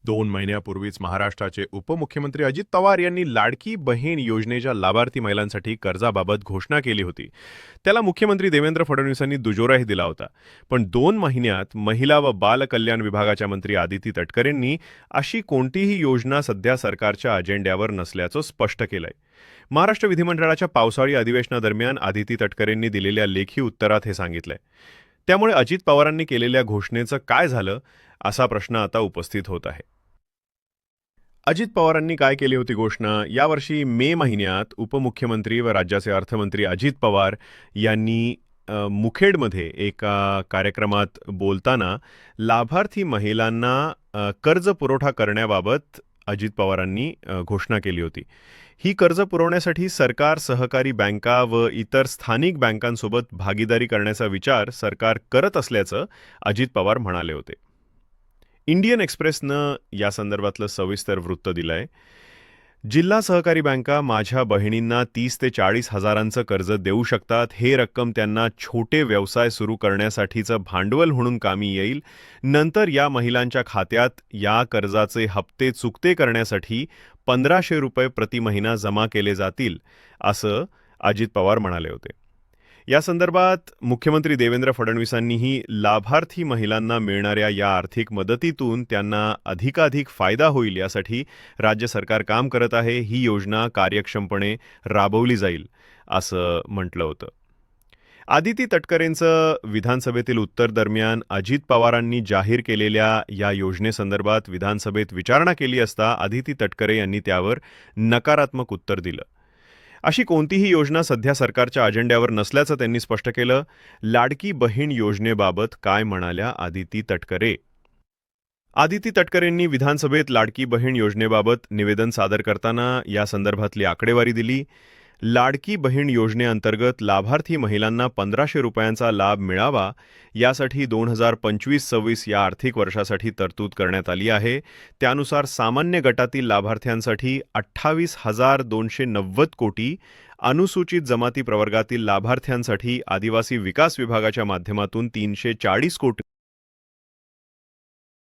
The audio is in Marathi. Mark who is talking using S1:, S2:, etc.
S1: 2 महिन्यापूर्वीच महाराष्ट्राचे उपमुख्यमंत्री अजित पवार यांनी लाडकी बहीण योजनेच्या लाभार्थी महिलांसाठी कर्जाबाबत घोषणा केली होती. त्याला मुख्यमंत्री देवेंद्र फडणवीसांनी दुजोराही दिला होता. पण 2 महिन्यात महिला व बाल कल्याण विभागाच्या मंत्री आदिती तटकरेंनी अशी कोणतीही योजना सध्या सरकारच्या अजेंड्यावर नसल्याचं स्पष्ट केलंय. महाराष्ट्र विधिमंडळाच्या पावसाळी अधिवेशनादरम्यान आदिती तटकरेंनी दिलेल्या लेखी उत्तरात हे सांगितलंय. त्यामुळे अजित पवारांनी केलेल्या घोषणेचं काय झालं, असा प्रश्न आता उपस्थित होत आहे. अजित पवारांनी काय केली होती घोषणा? यावर्षी मे महिन्यात उपमुख्यमंत्री व राज्याचे अर्थमंत्री अजित पवार यांनी मुखेडमध्ये एका कार्यक्रमात बोलताना लाभार्थी महिलांना कर्ज पुरवठा करण्याबाबत अजित पवारांनी घोषणा केली होती. ही कर्ज पुरवण्यासाठी सरकार, सहकारी बँका व इतर स्थानिक बँकांसोबत भागीदारी करण्याचा विचार सरकार करत असल्याचं अजित पवार म्हणाले होते. इंडियन एक्सप्रेसनं या संदर्भातलं सविस्तर वृत्त दिलंय. जिल्हा सहकारी बँका माझ्या बहिणींना 30 ते 40 हजारांचं कर्ज देऊ शकतात. हे रक्कम त्यांना छोटे व्यवसाय सुरू करण्यासाठीचं भांडवल म्हणून कामी येईल. नंतर या महिलांच्या खात्यात या कर्जाचे हप्ते चुकते करण्यासाठी 1500 रुपये प्रति महिना जमा केले जातील, असं अजित पवार म्हणाले होते. या संदर्भात मुख्यमंत्री देवेंद्र फडणवीसांनीही लाभार्थी महिलांना मिळणाऱ्या या आर्थिक मदतीतून त्यांना अधिकाधिक फायदा होईल यासाठी राज्य सरकार काम करत आहे. ही योजना कार्यक्षमपणे राबवली जाईल, असं म्हटलं होतं. आदिती तटकरेंचं विधानसभेतील उत्तर दरम्यान अजित पवारांनी जाहीर केलेल्या या योजनेसंदर्भात विधानसभेत विचारणा केली असता आदिती तटकरे यांनी त्यावर नकारात्मक उत्तर दिलं. अशी कोणतीही योजना सध्या सरकारच्या अजेंड्यावर नसल्याचं त्यांनी स्पष्ट केलं. लाडकी बहीण योजनेबाबत काय म्हणाल्या आदिती तटकरे? आदिती तटकरेंनी विधानसभेत लाडकी बहीण योजनेबाबत निवेदन सादर करताना या संदर्भातली आकडेवारी दिली. लाडकी बहीण योजनेअंतर्गत लाभार्थी महिलांना 1500 रुपयांचा लाभ मिळावा यासाठी 2025-26 या आर्थिक वर्षासाठी तरतूद करण्यात आली आहे. त्यानुसार सामान्य गटातील लाभार्थ्यांसाठी 28,290 कोटी, अनुसूचित जमाती प्रवर्गातील लाभार्थ्यांसाठी आदिवासी विकास विभागाच्या माध्यमातून 340 कोटी